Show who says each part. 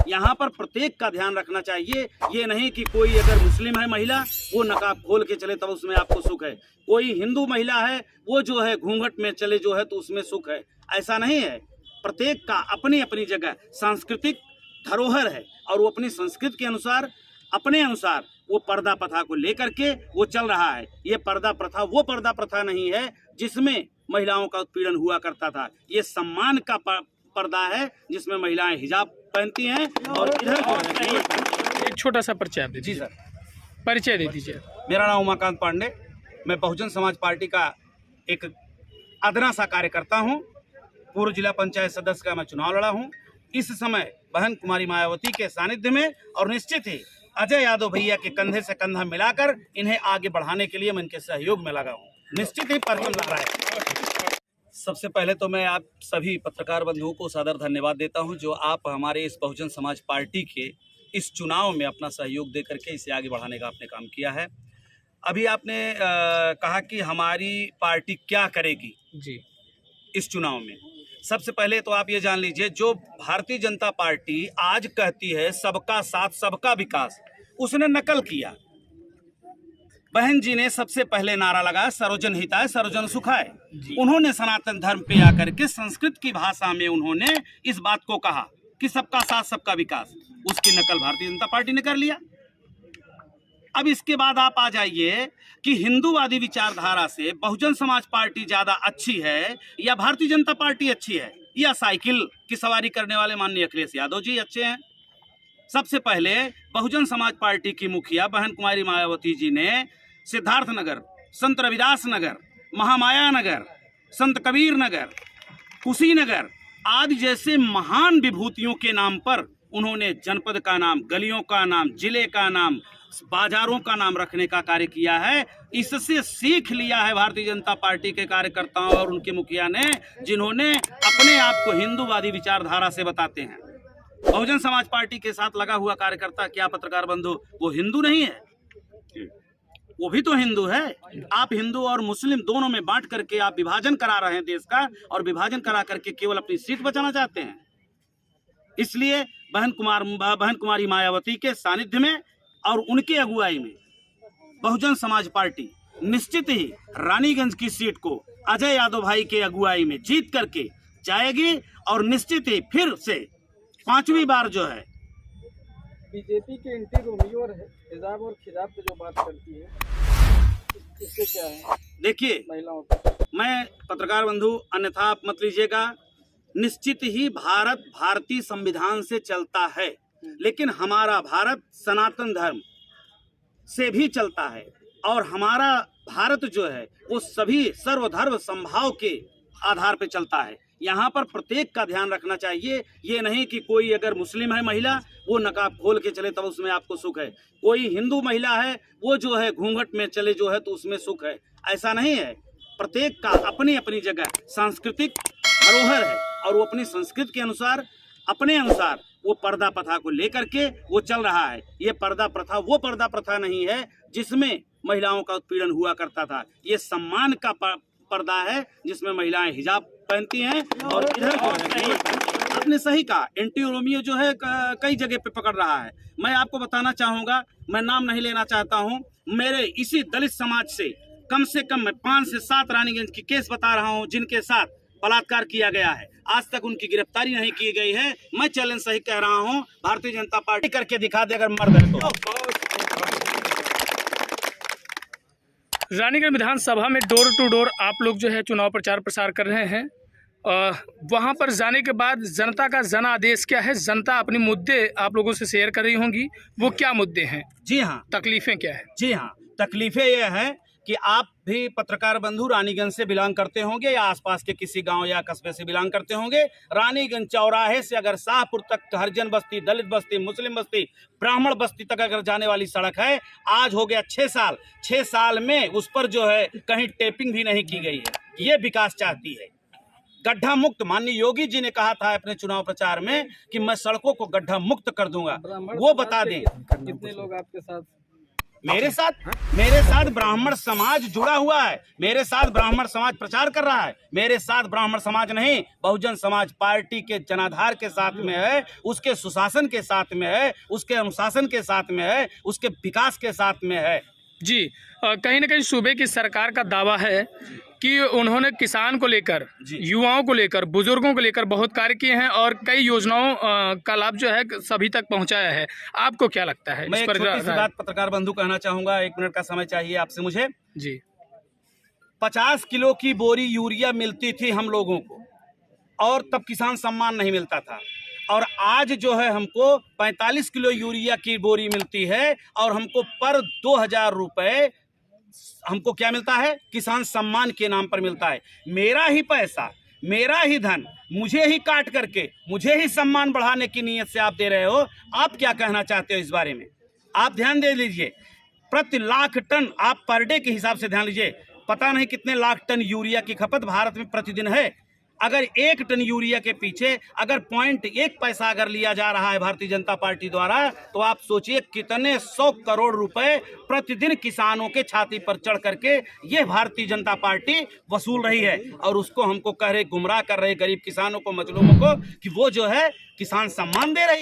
Speaker 1: यहाँ पर प्रत्येक का ध्यान रखना चाहिए। ये नहीं कि कोई अगर मुस्लिम है महिला वो नकाब खोल के चले तब उसमें आपको सुख है, कोई हिंदू महिला है वो जो है घूंघट में चले जो है तो उसमें सुख है, ऐसा नहीं है। प्रत्येक का अपनी अपनी जगह सांस्कृतिक धरोहर है और वो अपनी संस्कृति के अनुसार अपने अनुसार वो पर्दा प्रथा को लेकर के वो चल रहा है। ये पर्दा प्रथा वो पर्दा प्रथा नहीं है जिसमें महिलाओं का उत्पीड़न हुआ करता था। ये सम्मान का पर्दा है जिसमें महिलाएं हिजाब पहनती हैं। और इधर
Speaker 2: एक छोटा सा परिचय आप दीजिए।
Speaker 1: जी सर,
Speaker 2: परिचय दे दीजिए।
Speaker 1: मेरा नाम उमाकांत पांडे, मैं बहुजन समाज पार्टी का एक अदना सा कार्यकर्ता हूँ। पूर्व जिला पंचायत सदस्य का मैं चुनाव लड़ा हूँ। इस समय बहन कुमारी मायावती के सानिध्य में और निश्चित ही अजय यादव भैया के कंधे से कंधा मिलाकर इन्हें आगे बढ़ाने के लिए मैं इनके सहयोग में लगा हूँ। निश्चित ही परचम लग रहा है। सबसे पहले तो मैं आप सभी पत्रकार बंधुओं को सादर धन्यवाद देता हूँ जो आप हमारे इस बहुजन समाज पार्टी के इस चुनाव में अपना सहयोग दे करके इसे आगे बढ़ाने का आपने काम किया है। अभी आपने कहा कि हमारी पार्टी क्या करेगी
Speaker 2: जी
Speaker 1: इस चुनाव में। सबसे पहले तो आप ये जान लीजिए, जो भारतीय जनता पार्टी आज कहती है सबका साथ सबका विकास, उसने नकल किया। बहन जी ने सबसे पहले नारा लगाया सर्वजन हिताय सर्वजन सुखाय। उन्होंने सनातन धर्म पे आकर के संस्कृत की भाषा में उन्होंने इस बात को कहा कि सबका साथ सबका विकास। उसकी नकल भारतीय जनता पार्टी ने कर लिया। अब इसके बाद आप आ जाइए कि हिंदूवादी विचारधारा से बहुजन समाज पार्टी ज्यादा अच्छी है या भारतीय जनता पार्टी अच्छी है, या साइकिल की सवारी करने वाले माननीय अखिलेश यादव जी अच्छे हैं। सबसे पहले बहुजन समाज पार्टी की मुखिया बहन कुमारी मायावती जी ने सिद्धार्थ नगर, संत रविदास नगर, महामाया नगर, संत कबीर नगर, कुशीनगर आदि जैसे महान विभूतियों के नाम पर उन्होंने जनपद का नाम, गलियों का नाम, जिले का नाम, बाजारों का नाम रखने का कार्य किया है। इससे सीख लिया है भारतीय जनता पार्टी के कार्यकर्ताओं और उनके मुखिया ने, जिन्होंने अपने आप को हिंदूवादी विचारधारा से बताते हैं। बहुजन समाज पार्टी के साथ लगा हुआ कार्यकर्ता क्या पत्रकार बंधु वो हिंदू नहीं है? वो भी तो हिंदू है। आप हिंदू और मुस्लिम दोनों में बांट करके आप विभाजन करा रहे हैं देश का, और विभाजन करा करके केवल अपनी सीट बचाना चाहते हैं। इसलिए बहन कुमारी मायावती के सानिध्य में और उनके अगुवाई में बहुजन समाज पार्टी निश्चित ही रानीगंज की सीट को अजय यादव भाई के अगुवाई में जीत करके जाएगी और निश्चित ही फिर से 5वीं बार जो है
Speaker 3: बीजेपी के एंटी रोमियो और हिजाब और खिजाब पे जो बात करती है इससे क्या है?
Speaker 1: देखिए,
Speaker 3: महिलाओं को
Speaker 1: मैं पत्रकार बंधु अन्यथा आप मत लीजिएगा। निश्चित ही भारत भारतीय संविधान से चलता है, लेकिन हमारा भारत सनातन धर्म से भी चलता है और हमारा भारत जो है वो सभी सर्वधर्म समभाव के आधार पर चलता है। यहाँ पर प्रत्येक का ध्यान रखना चाहिए। ये नहीं कि कोई अगर मुस्लिम है महिला वो नकाब खोल के चले तब उसमें आपको सुख है, कोई हिंदू महिला है वो जो है घूंघट में चले जो है तो उसमें सुख है, ऐसा नहीं है। प्रत्येक का अपनी अपनी जगह सांस्कृतिक धरोहर है और वो अपनी संस्कृति के अनुसार अपने अनुसार वो पर्दा प्रथा को लेकर के वो चल रहा है। ये पर्दा प्रथा वो पर्दा प्रथा नहीं है जिसमें महिलाओं का उत्पीड़न हुआ करता था। ये सम्मान का पर्दा है जिसमें महिलाएं हिजाब पहनती हैं। और इधर आपने सही कहा, एंटी रोमियो जो है कई जगह पे पकड़ रहा है। मैं आपको बताना चाहूँगा, मैं नाम नहीं लेना चाहता हूँ, मेरे इसी दलित समाज से कम मैं 5 से 7 रानीगंज की केस बता रहा हूँ जिनके साथ बलात्कार किया गया है। आज तक उनकी गिरफ्तारी नहीं की गई है। मैं चैलेंज सही कह रहा हूँ, भारतीय जनता पार्टी करके दिखा दे अगर मर्द है तो।
Speaker 2: रानीगंज विधानसभा में डोर टू डोर आप लोग जो है चुनाव प्रचार प्रसार कर रहे हैं। वहां पर जाने के बाद जनता का जनादेश क्या है? जनता अपने मुद्दे आप लोगों से शेयर कर रही होंगी, वो क्या मुद्दे हैं?
Speaker 1: जी हाँ,
Speaker 2: तकलीफें क्या है?
Speaker 1: जी हाँ, तकलीफें ये है कि आप भी पत्रकार बंधु रानीगंज से बिलोंग करते होंगे या आसपास के किसी गांव या कस्बे से बिलोंग करते होंगे। रानीगंज चौराहे से अगर शाहपुर तक हरिजन बस्ती, दलित बस्ती, मुस्लिम बस्ती, ब्राह्मण बस्ती तक अगर जाने वाली सड़क है, आज हो गया 6 साल। 6 साल में उस पर जो है कहीं टेपिंग भी नहीं की गई है। ये विकास चाहती है, गड्ढा मुक्त। माननीय योगी जी ने कहा था अपने चुनाव प्रचार में कि मैं सड़कों को गड्ढा मुक्त कर दूंगा। वो बता दें
Speaker 3: कितने लोग आपके साथ
Speaker 1: मेरे साथ ब्राह्मण समाज जुड़ा हुआ है, मेरे साथ ब्राह्मण समाज प्रचार कर रहा है, मेरे साथ ब्राह्मण समाज नहीं, बहुजन समाज पार्टी के जनाधार के साथ में है, उसके सुशासन के साथ में है, उसके अनुशासन के साथ में है, उसके विकास के साथ में है।
Speaker 2: जी, कहीं ना कहीं सूबे की सरकार का दावा है कि उन्होंने किसान को लेकर, युवाओं को लेकर, बुजुर्गों को लेकर बहुत कार्य किए हैं और कई योजनाओं का लाभ जो है सभी तक पहुंचाया है। आपको क्या लगता है
Speaker 1: मैं
Speaker 2: इस
Speaker 1: एक छोटी सी बात पत्रकार बंधु कहना चाहूंगा, 1 मिनट का समय चाहिए आपसे मुझे।
Speaker 2: जी,
Speaker 1: 50 किलो की बोरी यूरिया मिलती थी हम लोगों को और तब किसान सम्मान नहीं मिलता था, और आज जो है हमको 45 किलो यूरिया की बोरी मिलती है और हमको पर 2000 रुपए हमको क्या मिलता है, किसान सम्मान के नाम पर मिलता है। मेरा ही पैसा, मेरा ही धन, मुझे ही काट करके मुझे ही सम्मान बढ़ाने की नीयत से आप दे रहे हो। आप क्या कहना चाहते हो इस बारे में? आप ध्यान दे लीजिए, प्रति लाख टन आप पर डे के हिसाब से ध्यान लीजिए, पता नहीं कितने लाख टन यूरिया की खपत भारत में प्रतिदिन है। अगर 1 टन यूरिया के पीछे अगर 0.1 पैसा अगर लिया जा रहा है भारतीय जनता पार्टी द्वारा, तो आप सोचिए कितने 100 करोड़ रुपए प्रतिदिन किसानों के छाती पर चढ़ करके ये भारतीय जनता पार्टी वसूल रही है, और उसको हमको कह रहे, गुमराह कर रहे गरीब किसानों को, मजलूमों को, कि वो जो है किसान सम्मान दे रही है।